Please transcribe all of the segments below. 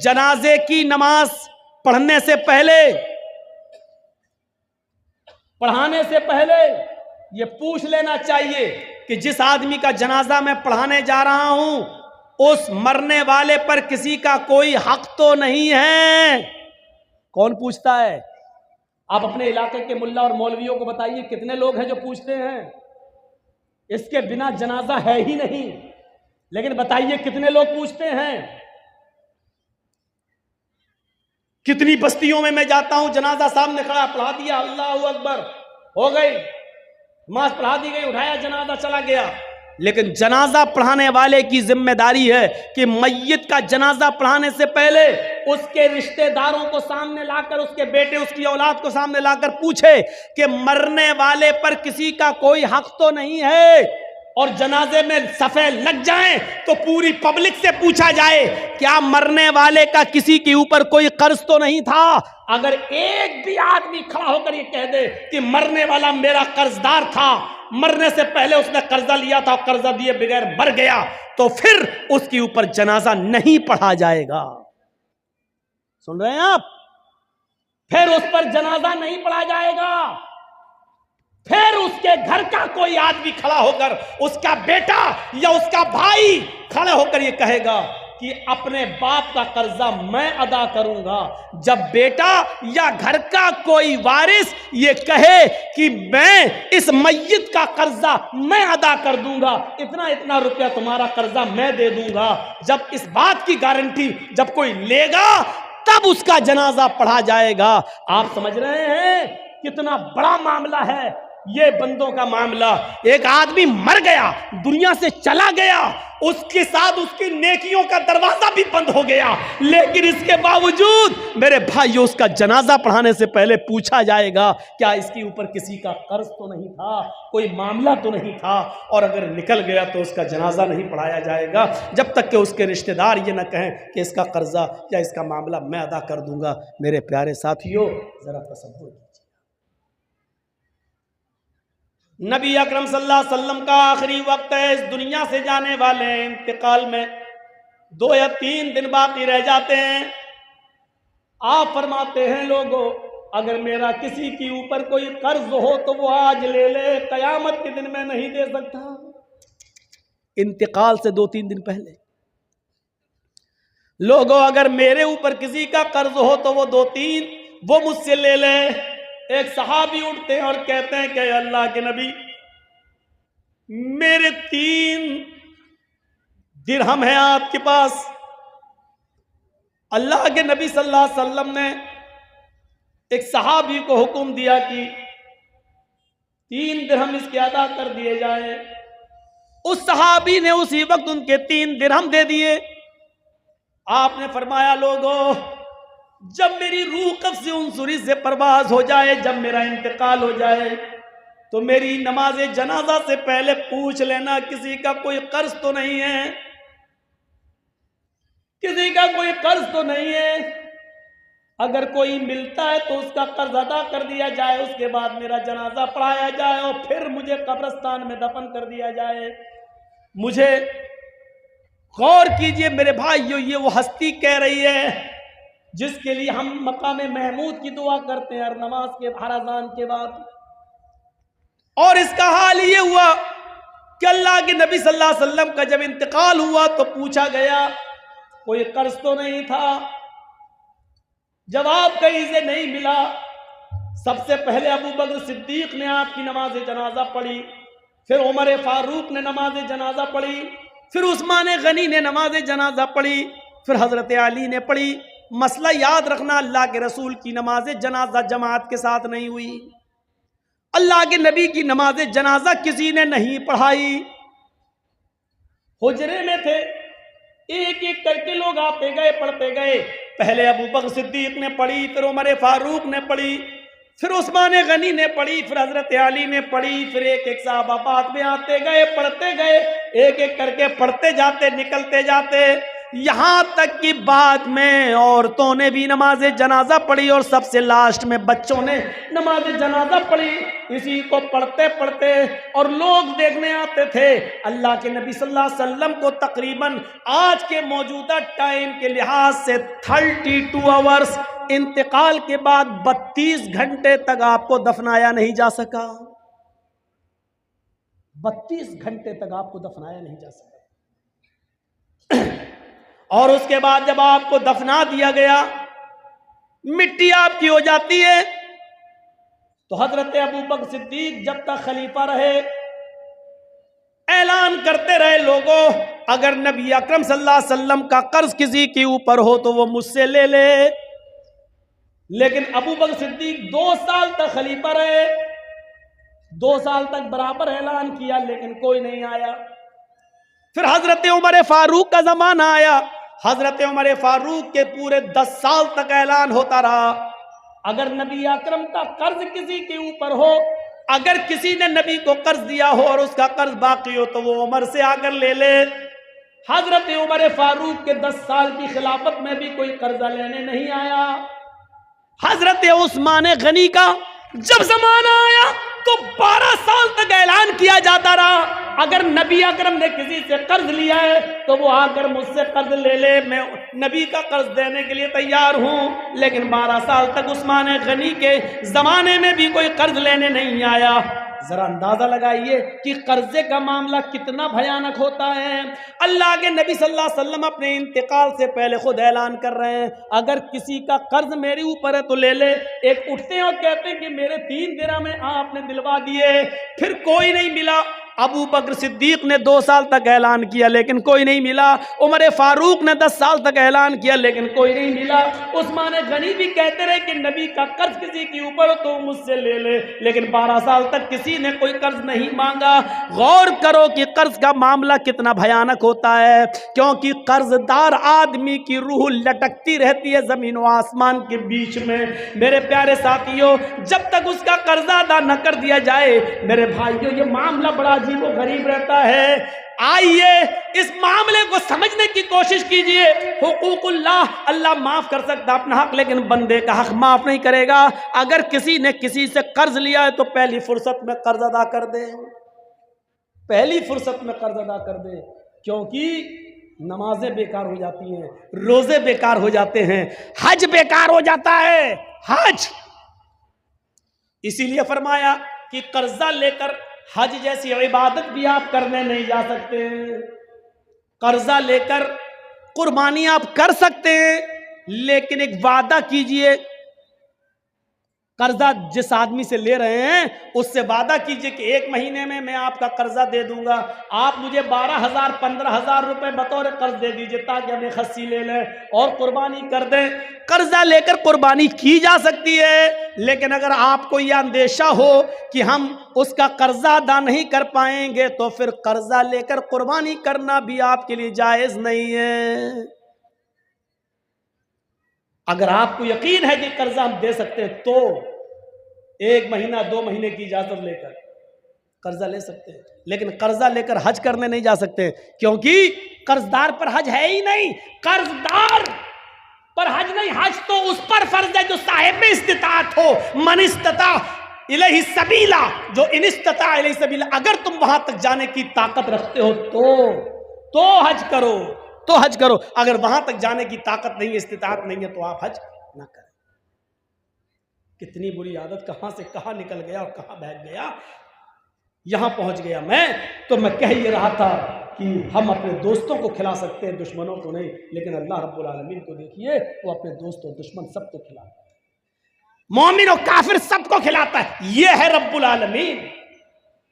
جنازے کی نماز پڑھنے سے پہلے، پڑھانے سے پہلے یہ پوچھ لینا چاہیے کہ جس آدمی کا جنازہ میں پڑھانے جا رہا ہوں اس مرنے والے پر کسی کا کوئی حق تو نہیں ہے؟ کون پوچھتا ہے؟ آپ اپنے علاقے کے ملا اور مولویوں کو بتائیے کتنے لوگ ہیں جو پوچھتے ہیں؟ اس کے بنا جنازہ ہے ہی نہیں، لیکن بتائیے کتنے لوگ پوچھتے ہیں؟ کتنی بستیوں میں جاتا ہوں، جنازہ سامنے کھڑا، پڑھا دیا، اللہ اکبر، ہو گئی نماز، پڑھا دی گئی، اٹھایا جنازہ، چلا گیا۔ لیکن جنازہ پڑھانے والے کی ذمہ داری ہے کہ میت کا جنازہ پڑھانے سے پہلے اس کے رشتہ داروں کو سامنے لا کر، اس کے بیٹے، اس کی اولاد کو سامنے لا کر پوچھے کہ مرنے والے پر کسی کا کوئی حق تو نہیں ہے؟ اور جنازے میں صفیں لگ جائیں تو پوری پبلک سے پوچھا جائے کیا مرنے والے کا کسی کے اوپر کوئی قرض تو نہیں تھا؟ اگر ایک بھی آدمی کھڑا ہو کر یہ کہہ دے کہ مرنے والا میرا قرضدار تھا، مرنے سے پہلے اس نے قرضہ لیا تھا، قرضہ دیے بغیر مر گیا، تو پھر اس کے اوپر جنازہ نہیں پڑھا جائے گا۔ سن رہے ہیں آپ؟ پھر اس پر جنازہ نہیں پڑھا جائے گا۔ پھر اس کے گھر کا کوئی آدمی کھڑا ہو کر، اس کا بیٹا یا اس کا بھائی کھڑا ہو کر یہ کہے گا کہ اپنے باپ کا قرضہ میں ادا کروں گا۔ جب بیٹا یا گھر کا کوئی وارث یہ کہے کہ میں اس میت کا قرضہ میں ادا کر دوں گا، اتنا اتنا روپیہ تمہارا قرضہ میں دے دوں گا، جب اس بات کی گارنٹی جب کوئی لے گا تب اس کا جنازہ پڑھا جائے گا۔ آپ سمجھ رہے ہیں کتنا بڑا معاملہ ہے یہ بندوں کا معاملہ؟ ایک آدمی مر گیا، دنیا سے چلا گیا، اس کے ساتھ اس کی نیکیوں کا دروازہ بھی بند ہو گیا، لیکن اس کے باوجود میرے بھائیو اس کا جنازہ پڑھانے سے پہلے پوچھا جائے گا کیا اس کے اوپر کسی کا قرض تو نہیں تھا، کوئی معاملہ تو نہیں تھا؟ اور اگر نکل گیا تو اس کا جنازہ نہیں پڑھایا جائے گا جب تک کہ اس کے رشتہ دار یہ نہ کہیں کہ اس کا قرضہ یا اس کا معاملہ میں ادا کر دوں گا۔ میرے پیارے ساتھیو، ذرا تصور کیجیے، نبی اکرم صلی اللہ علیہ وسلم کا آخری وقت ہے، اس دنیا سے جانے والے ہیں، انتقال میں 2 یا 3 دن باقی رہ جاتے ہیں۔ آپ فرماتے ہیں لوگوں اگر میرا کسی کے اوپر کوئی قرض ہو تو وہ آج لے لے، قیامت کے دن میں نہیں دے سکتا۔ انتقال سے 2-3 دن پہلے لوگوں اگر میرے اوپر کسی کا قرض ہو تو وہ 2-3 وہ مجھ سے لے لے۔ ایک صحابی اٹھتے ہیں اور کہتے ہیں کہ اے اللہ کے نبی، میرے 3 درہم ہیں آپ کے پاس۔ اللہ کے نبی صلی اللہ علیہ وسلم نے ایک صحابی کو حکم دیا کہ 3 درہم اس کے ادا کر دیے جائیں۔ اس صحابی نے اسی وقت ان کے 3 درہم دے دیے۔ آپ نے فرمایا لوگوں جب میری روح قبض عنصری سے پرواز ہو جائے، جب میرا انتقال ہو جائے تو میری نماز جنازہ سے پہلے پوچھ لینا کسی کا کوئی قرض تو نہیں ہے، کسی کا کوئی قرض تو نہیں ہے۔ اگر کوئی ملتا ہے تو اس کا قرض ادا کر دیا جائے، اس کے بعد میرا جنازہ پڑھایا جائے اور پھر مجھے قبرستان میں دفن کر دیا جائے۔ مجھے غور کیجئے میرے بھائیو، یہ وہ ہستی کہہ رہی ہے جس کے لیے ہم مقام محمود کی دعا کرتے ہیں ہر نماز کے، ہر اذان کے بعد۔ اور اس کا حال یہ ہوا کہ اللہ کے نبی صلی اللہ علیہ وسلم کا جب انتقال ہوا تو پوچھا گیا کوئی قرض تو نہیں تھا؟ جواب کہیں سے نہیں ملا۔ سب سے پہلے ابو بکر صدیق نے آپ کی نماز جنازہ پڑھی، پھر عمر فاروق نے نماز جنازہ پڑھی، پھر عثمان غنی نے نماز جنازہ پڑھی، پھر حضرت علی نے پڑھی۔ مسئلہ یاد رکھنا، اللہ کے رسول کی نماز جنازہ جماعت کے ساتھ نہیں ہوئی، اللہ کے نبی کی نماز جنازہ کسی نے نہیں پڑھائی۔ حجرے میں تھے، ایک ایک کر کے لوگ آتے گئے، پڑھتے گئے۔ پہلے ابو بکر صدیق نے پڑھی، پھر عمر فاروق نے پڑھی، پھر عثمان غنی نے پڑھی، پھر حضرت علی نے پڑھی، پھر ایک ایک صحابہ بعد میں آتے گئے، پڑھتے گئے، ایک ایک کر کے پڑھتے جاتے، نکلتے جاتے۔ یہاں تک کہ بعد میں عورتوں نے بھی نماز جنازہ پڑھی اور سب سے لاسٹ میں بچوں نے نماز جنازہ پڑھی. اسی کو پڑھتے پڑھتے اور لوگ دیکھنے آتے تھے. اللہ کے نبی صلی اللہ علیہ وسلم کو تقریباً آج کے موجودہ ٹائم کے لحاظ سے 32 آورز انتقال کے بعد 32 گھنٹے تک آپ کو دفنایا نہیں جا سکا. 32 گھنٹے تک آپ کو دفنایا نہیں جا سکا. اور اس کے بعد جب آپ کو دفنا دیا گیا, مٹی آپ کی ہو جاتی ہے, تو حضرت ابوبکر صدیق جب تک خلیفہ رہے اعلان کرتے رہے, لوگوں اگر نبی اکرم صلی اللہ علیہ وسلم کا قرض کسی کے اوپر ہو تو وہ مجھ سے لے لے. لیکن ابوبکر صدیق 2 سال تک خلیفہ رہے, 2 سال تک برابر اعلان کیا لیکن کوئی نہیں آیا. پھر حضرت عمر فاروق کا زمانہ آیا. حضرت عمر فاروق کے پورے 10 سال تک اعلان ہوتا رہا, اگر نبی اکرم کا قرض کسی کے اوپر ہو, اگر کسی نے نبی کو قرض دیا ہو اور اس کا قرض باقی ہو تو وہ عمر سے آ کر لے لے. حضرت عمر فاروق کے 10 سال کی خلافت میں بھی کوئی قرضہ لینے نہیں آیا. حضرت عثمان غنی کا جب زمانہ آیا تو 12 سال تک اعلان کیا جاتا رہا, اگر نبی اکرم نے کسی سے قرض لیا ہے تو وہ آ کر مجھ سے قرض لے لے, میں نبی کا قرض دینے کے لیے تیار ہوں. لیکن 12 سال تک عثمان غنی کے زمانے میں بھی کوئی قرض لینے نہیں آیا. ذرا اندازہ لگائیے کہ قرضے کا معاملہ کتنا بھیانک ہوتا ہے. اللہ کے نبی صلی اللہ علیہ وسلم اپنے انتقال سے پہلے خود اعلان کر رہے ہیں, اگر کسی کا قرض میرے اوپر ہے تو لے لے. ایک اٹھتے ہیں اور کہتے ہیں کہ میرے 3 درہم آپ نے دلوا دیے, پھر کوئی نہیں ملا. ابو بکر صدیق نے 2 سال تک اعلان کیا لیکن کوئی نہیں ملا. عمر فاروق نے 10 سال تک اعلان کیا لیکن کوئی نہیں ملا. عثمان غنی بھی کہتے رہے کہ نبی کا قرض کسی کے اوپر ہو تو مجھ سے لے لے, لیکن 12 سال تک کسی نے کوئی قرض نہیں مانگا. غور کرو کہ قرض کا معاملہ کتنا بھیانک ہوتا ہے, کیونکہ قرض دار آدمی کی روح لٹکتی رہتی ہے زمین و آسمان کے بیچ میں. میرے پیارے ساتھیوں, جب تک اس کا قرضہ ادا نہ کر دیا جائے, میرے بھائیوں یہ معاملہ بڑا عجیب و غریب رہتا ہے. آئیے اس معاملے کو سمجھنے کی کوشش کیجئے. حقوق اللہ, اللہ معاف کر سکتا اپنا حق, لیکن بندے کا حق معاف نہیں کرے گا. اگر کسی نے کسی سے قرض لیا ہے تو پہلی فرصت میں قرض ادا کر دے, پہلی فرصت میں قرض ادا کر دے, کیونکہ نمازیں بیکار ہو جاتی ہیں, روزے بیکار ہو جاتے ہیں, حج بیکار ہو جاتا ہے. حج اسی لیے فرمایا کہ قرضہ لے کر حج جیسی عبادت بھی آپ کرنے نہیں جا سکتے. قرضہ لے کر قربانی آپ کر سکتے ہیں, لیکن ایک وعدہ کیجئے, قرضہ جس آدمی سے لے رہے ہیں اس سے وعدہ کیجئے کہ 1 مہینے میں آپ کا قرضہ دے دوں گا, آپ مجھے 12,000 15,000 روپے بطور قرض دے دیجئے تاکہ ہمیں خصی لے لیں اور قربانی کر دیں. قرضہ لے کر قربانی کی جا سکتی ہے, لیکن اگر آپ کو یہ اندیشہ ہو کہ ہم اس کا قرضہ ادا نہیں کر پائیں گے تو پھر قرضہ لے کر قربانی کرنا بھی آپ کے لیے جائز نہیں ہے. اگر آپ کو یقین ہے کہ قرضہ ہم دے سکتے ہیں تو 1 مہینہ 2 مہینے کی اجازت لے کر قرضہ لے سکتے ہیں, لیکن قرضہ لے کر حج کرنے نہیں جا سکتے, کیونکہ قرضدار پر حج ہے ہی نہیں. قرضدار پر حج نہیں, حج تو اس پر فرض ہے جو صاحب استطاعت ہو. من استطاع الیہ سبیلا, جو ان استطاع الیہ سبیلا, اگر تم وہاں تک جانے کی طاقت رکھتے ہو تو حج کرو, تو حج کرو. اگر وہاں تک جانے کی طاقت نہیں ہے, استطاعت نہیں ہے, تو آپ حج نہ کریں. کتنی بری عادت کہاں سے کہاں نکل گیا اور کہاں بہہ گیا, یہاں پہنچ گیا میں. تو میں کہہ یہ رہا تھا کہ ہم اپنے دوستوں کو کھلا سکتے ہیں, دشمنوں کو نہیں, لیکن اللہ رب العالمین کو دیکھیے, وہ اپنے دوست اور دشمن سب کو کھلاتا ہے, مومن اور کافر سب کو کھلاتا ہے. یہ ہے رب العالمین.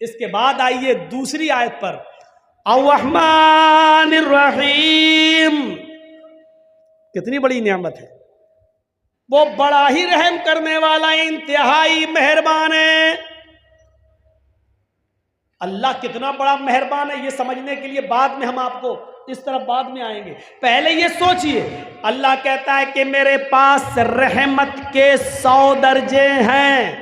اس کے بعد آئیے دوسری آیت پر, الرحمن الرحیم. کتنی بڑی نعمت ہے, وہ بڑا ہی رحم کرنے والا, انتہائی مہربان ہے. اللہ کتنا بڑا مہربان ہے یہ سمجھنے کے لیے بعد میں ہم آپ کو اس طرف بعد میں آئیں گے. پہلے یہ سوچئے, اللہ کہتا ہے کہ میرے پاس رحمت کے 100 درجے ہیں.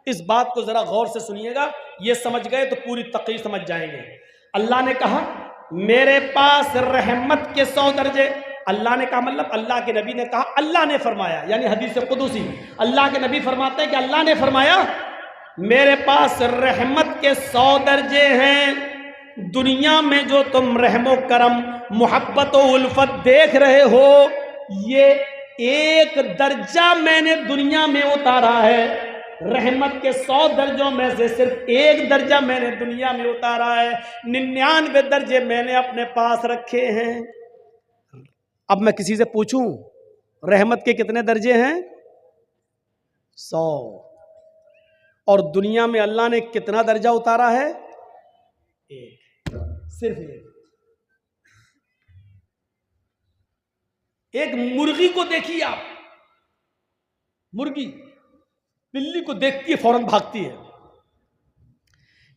اس بات کو ذرا غور سے سنیے گا, یہ سمجھ گئے تو پوری تقریر سمجھ جائیں گے. اللہ نے کہا میرے پاس رحمت کے 100 درجے. اللہ نے کہا مطلب اللہ کے نبی نے کہا, اللہ نے فرمایا, یعنی حدیث قدسی. اللہ کے نبی فرماتے ہیں کہ اللہ نے فرمایا میرے پاس رحمت کے 100 درجے ہیں. دنیا میں جو تم رحم و کرم, محبت و الفت دیکھ رہے ہو, یہ ایک درجہ میں نے دنیا میں اتارا ہے. رحمت کے 100 درجوں میں سے صرف ایک درجہ میں نے دنیا میں اتارا ہے. 99 درجے میں نے اپنے پاس رکھے ہیں. اب میں کسی سے پوچھوں رحمت کے کتنے درجے ہیں؟ 100. اور دنیا میں اللہ نے کتنا درجہ اتارا ہے؟ ایک, صرف ایک. ایک مرغی کو دیکھیے آپ, مرغی بلی کو دیکھتی ہے فوراً بھاگتی ہے,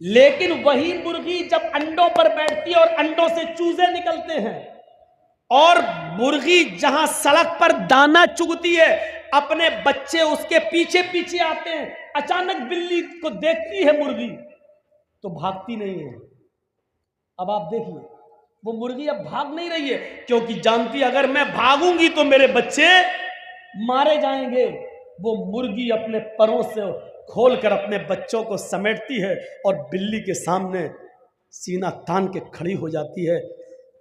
لیکن وہی مرغی جب انڈوں پر بیٹھتی ہے اور انڈوں سے چوزے نکلتے ہیں, اور مرغی جہاں سڑک پر دانا چگتی ہے اپنے بچے اس کے پیچھے پیچھے آتے ہیں, اچانک بلی کو دیکھتی ہے مرغی تو بھاگتی نہیں ہے. اب آپ دیکھیے وہ مرغی اب بھاگ نہیں رہی ہے, کیونکہ جانتی اگر میں بھاگوں گی تو میرے بچے مارے جائیں گے. وہ مرغی اپنے پروں سے کھول کر اپنے بچوں کو سمیٹتی ہے اور بلی کے سامنے سینہ تان کے کھڑی ہو جاتی ہے.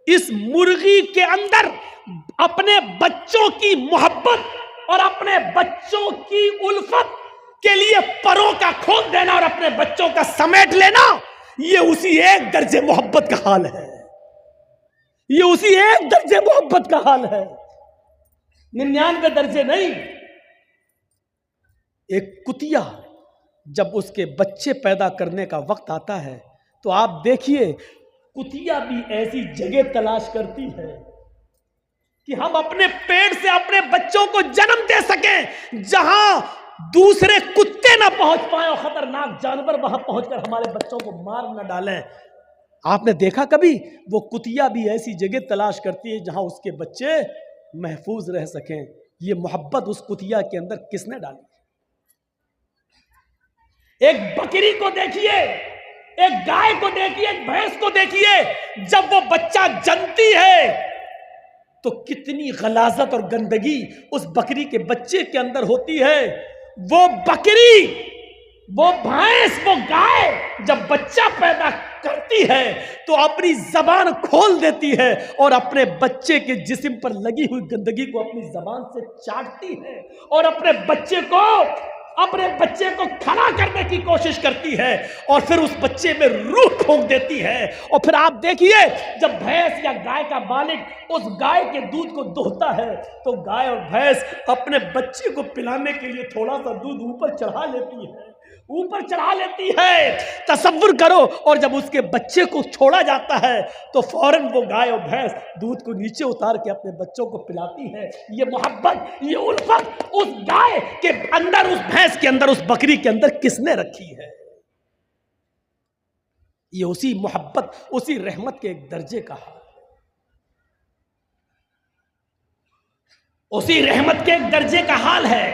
اس مرغی کے اندر اپنے بچوں کی محبت اور اپنے بچوں کی الفت کے لیے پروں کا کھول دینا اور اپنے بچوں کا سمیٹ لینا, یہ اسی ایک درجے محبت کا حال ہے. یہ اسی ایک درجے محبت کا حال ہے, 99 درجے نہیں. ایک کتیا جب اس کے بچے پیدا کرنے کا وقت آتا ہے تو آپ دیکھیے کتیا بھی ایسی جگہ تلاش کرتی ہے کہ ہم اپنے پیٹ سے اپنے بچوں کو جنم دے سکیں جہاں دوسرے کتے نہ پہنچ پائیں اور خطرناک جانور وہاں پہنچ کر ہمارے بچوں کو مار نہ ڈالیں. آپ نے دیکھا کبھی وہ کتیا بھی ایسی جگہ تلاش کرتی ہے جہاں اس کے بچے محفوظ رہ سکیں. یہ محبت اس کتیا کے اندر کس نے ڈالی؟ ایک بکری کو دیکھیے, ایک گائے کو دیکھیے, ایک بھینس کو دیکھیے, جب وہ بچہ جنتی ہے تو کتنی غلاظت اور گندگی اس بکری کے بچے کے اندر ہوتی ہے. وہ بکری, وہ بھینس, وہ گائے جب بچہ پیدا کرتی ہے تو اپنی زبان کھول دیتی ہے اور اپنے بچے کے جسم پر لگی ہوئی گندگی کو اپنی زبان سے چاٹتی ہے اور اپنے بچے کو کھڑا کرنے کی کوشش کرتی ہے اور پھر اس بچے میں روح پھونک دیتی ہے. اور پھر آپ دیکھیے جب بھینس یا گائے کا مالک اس گائے کے دودھ کو دوہتا ہے تو گائے اور بھینس اپنے بچے کو پلانے کے لیے تھوڑا سا دودھ اوپر چڑھا لیتی ہے. تصور کرو, اور جب اس کے بچے کو چھوڑا جاتا ہے تو فوراً وہ گائے اور بھینس دودھ کو نیچے اتار کے اپنے بچوں کو پلاتی ہے. یہ محبت, یہ الفت اس گائے کے اندر, اس بھینس کے اندر, اس بکری کے اندر کس نے رکھی ہے؟ یہ اسی محبت, اسی رحمت کے ایک درجے کا حال, اسی رحمت کے ایک درجے کا حال ہے.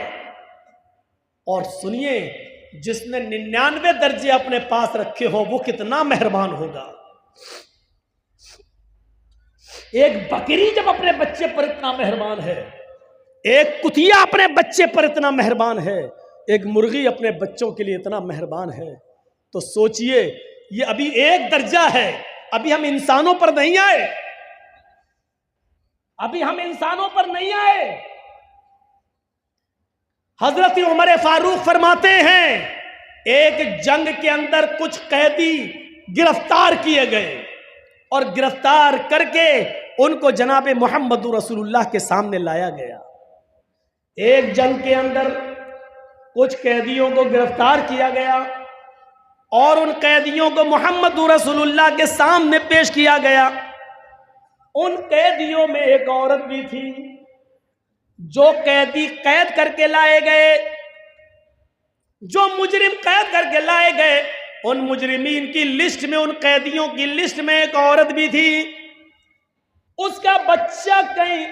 اور سنیے, جس نے 99 درجے اپنے پاس رکھے ہو وہ کتنا مہربان ہوگا. ایک بکری جب اپنے بچے پر اتنا مہربان ہے, ایک کتیا اپنے بچے پر اتنا مہربان ہے, ایک مرغی اپنے بچوں کے لیے اتنا مہربان ہے, تو سوچئے یہ ابھی ایک درجہ ہے. ابھی ہم انسانوں پر نہیں آئے. حضرت عمر فاروق فرماتے ہیں ایک جنگ کے اندر کچھ قیدی گرفتار کیے گئے اور گرفتار کر کے ان کو جناب محمد رسول اللہ کے سامنے لایا گیا. ایک جنگ کے اندر کچھ قیدیوں کو گرفتار کیا گیا اور ان قیدیوں کو محمد رسول اللہ کے سامنے پیش کیا گیا. ان قیدیوں میں ایک عورت بھی تھی. جو قیدی قید کر کے لائے گئے, جو مجرم قید کر کے لائے گئے, ان مجرمین کی لسٹ میں, ان قیدیوں کی لسٹ میں ایک عورت بھی تھی. اس کا بچہ کہیں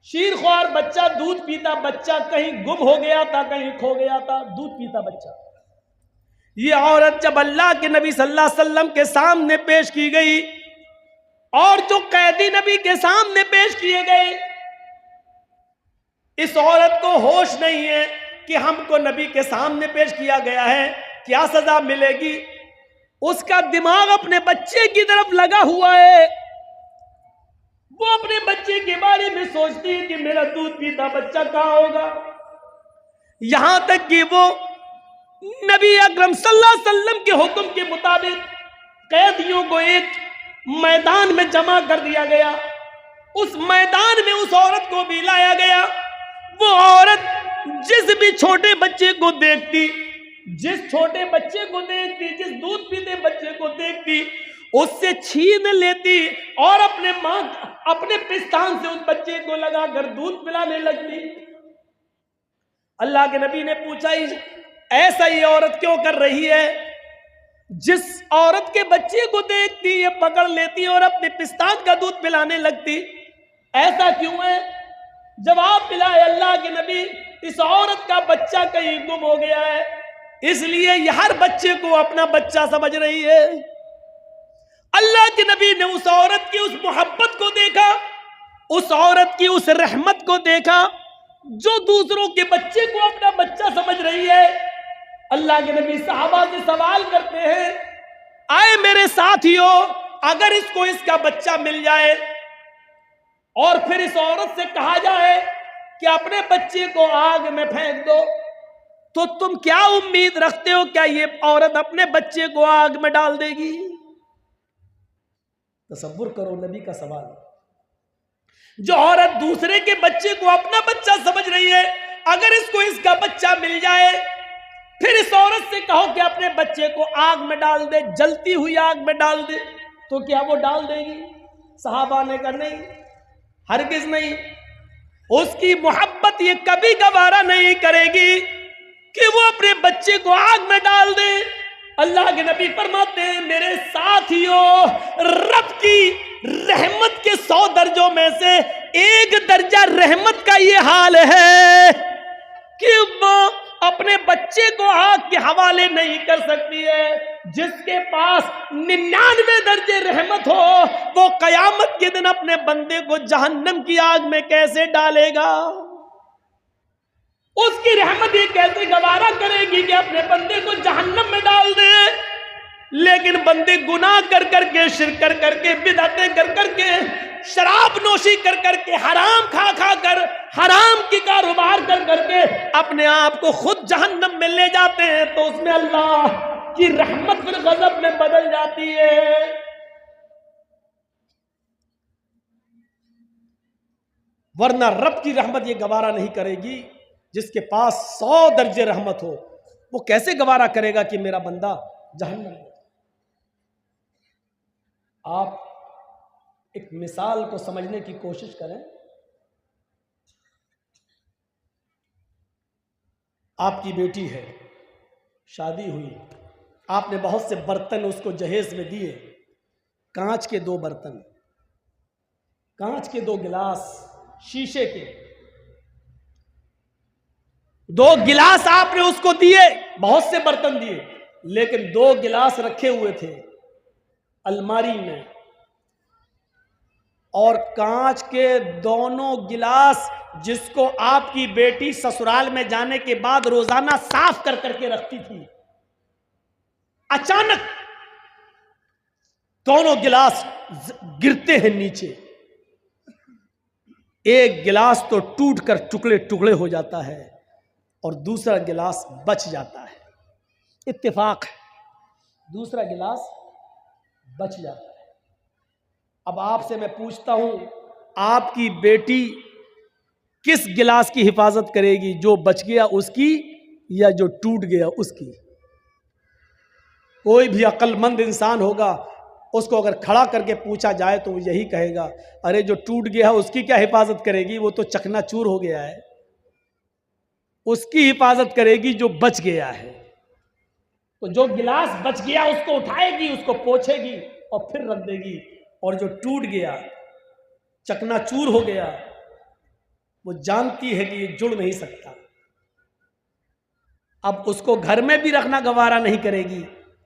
شیرخوار بچہ, دودھ پیتا بچہ کہیں گم ہو گیا تھا, کہیں کھو گیا تھا, دودھ پیتا بچہ. یہ عورت جب اللہ کے نبی صلی اللہ علیہ وسلم کے سامنے پیش کی گئی اور جو قیدی نبی کے سامنے پیش کیے گئے، اس عورت کو ہوش نہیں ہے کہ ہم کو نبی کے سامنے پیش کیا گیا ہے، کیا سزا ملے گی۔ اس کا دماغ اپنے بچے کی طرف لگا ہوا ہے، وہ اپنے بچے کے بارے میں سوچتی ہے کہ میرا دودھ پیتا بچہ کہاں ہوگا۔ یہاں تک کہ وہ نبی اکرم صلی اللہ علیہ وسلم کے حکم کے مطابق قیدیوں کو ایک میدان میں جمع کر دیا گیا، اس میدان میں اس عورت کو بھی لایا گیا۔ وہ عورت جس بھی چھوٹے بچے کو دیکھتی، جس چھوٹے بچے کو دیکھتی، جس دودھ پیتے بچے کو دیکھتی، اس سے چھین لیتی اور اپنے پستان سے اس بچے کو لگا کر دودھ پلانے لگتی۔ اللہ کے نبی نے پوچھا ایسا یہ عورت کیوں کر رہی ہے؟ جس عورت کے بچے کو دیکھتی یہ پکڑ لیتی اور اپنے پستان کا دودھ پلانے لگتی، ایسا کیوں ہے؟ جواب ملا اللہ کے نبی، اس عورت کا بچہ کہیں گم ہو گیا ہے، اس لیے یہ ہر بچے کو اپنا بچہ سمجھ رہی ہے۔ اللہ کے نبی نے اس عورت کی اس محبت کو دیکھا، اس عورت کی اس رحمت کو دیکھا جو دوسروں کے بچے کو اپنا بچہ سمجھ رہی ہے۔ اللہ کے نبی صحابہ سے سوال کرتے ہیں، آئے میرے ساتھیو، اگر اس کو اس کا بچہ مل جائے اور پھر اس عورت سے کہا جائے کہ اپنے بچے کو آگ میں پھینک دو، تو تم کیا امید رکھتے ہو کیا یہ عورت اپنے بچے کو آگ میں ڈال دے گی؟ تصور کرو نبی کا سوال۔ جو عورت دوسرے کے بچے کو اپنا بچہ سمجھ رہی ہے، اگر اس کو اس کا بچہ مل جائے پھر اس عورت سے کہو کہ اپنے بچے کو آگ میں ڈال دے، جلتی ہوئی آگ میں ڈال دے، تو کیا وہ ڈال دے گی؟ صحابہ نے کہا نہیں، ہرگز نہیں۔ اس کی محبت یہ کبھی گوارا نہیں کرے گی کہ وہ اپنے بچے کو آگ میں ڈال دے۔ اللہ کے نبی فرماتے ہیں، میرے ساتھیوں، رب کی رحمت کے 100 درجوں میں سے ایک درجہ رحمت کا یہ حال ہے کہ وہ اپنے بچے کو آگ کے حوالے نہیں کر سکتی ہے۔ جس کے پاس 99 درجے رحمت ہو، وہ قیامت کے دن اپنے بندے کو جہنم کی آگ میں کیسے ڈالے گا؟ اس کی رحمت یہ کیسے گوارا کرے گی کہ اپنے بندے کو جہنم میں ڈال دے؟ لیکن بندے گناہ کر کر کے، شرک کر کر کے، بدعتیں کر کر کے، شراب نوشی کر کر کے، حرام کھا کھا کر، حرام کی کاروبار کر کر کے اپنے آپ کو خود جہنم میں لے جاتے ہیں، تو اس میں اللہ کی رحمت پھر غضب میں بدل جاتی ہے۔ ورنہ رب کی رحمت یہ گوارا نہیں کرے گی۔ جس کے پاس 100 درجے رحمت ہو، وہ کیسے گوارا کرے گا کہ میرا بندہ جہنم میں؟ آپ ایک مثال کو سمجھنے کی کوشش کریں۔ آپ کی بیٹی ہے، شادی ہوئی، آپ نے بہت سے برتن اس کو جہیز میں دیے، کانچ کے 2 برتن، کانچ کے 2 گلاس، شیشے کے 2 گلاس آپ نے اس کو دیے، بہت سے برتن دیے، لیکن 2 گلاس رکھے ہوئے تھے الماری میں، اور کانچ کے دونوں گلاس جس کو آپ کی بیٹی سسرال میں جانے کے بعد روزانہ صاف کر کر کے رکھتی تھی، اچانک دونوں گلاس گرتے ہیں نیچے۔ ایک گلاس تو ٹوٹ کر ٹکڑے ٹکڑے ہو جاتا ہے اور دوسرا گلاس بچ جاتا ہے، اتفاق ہے، دوسرا گلاس بچ جاتا ہے۔ اب آپ سے میں پوچھتا ہوں، آپ کی بیٹی کس گلاس کی حفاظت کرے گی، جو بچ گیا اس کی یا جو ٹوٹ گیا اس کی؟ کوئی بھی عقل مند انسان ہوگا، اس کو اگر کھڑا کر کے پوچھا جائے تو وہ یہی کہے گا، ارے جو ٹوٹ گیا اس کی کیا حفاظت کرے گی، وہ تو چکنا چور ہو گیا ہے، اس کی حفاظت کرے گی جو بچ گیا ہے۔ تو جو گلاس بچ گیا اس کو اٹھائے گی، اس کو پوچھے گی اور پھر رکھ دے گی، اور جو ٹوٹ گیا، چکنا چور ہو گیا، وہ جانتی ہے کہ یہ جڑ نہیں سکتا، اب اس کو گھر میں بھی رکھنا گوارا نہیں کرے گی،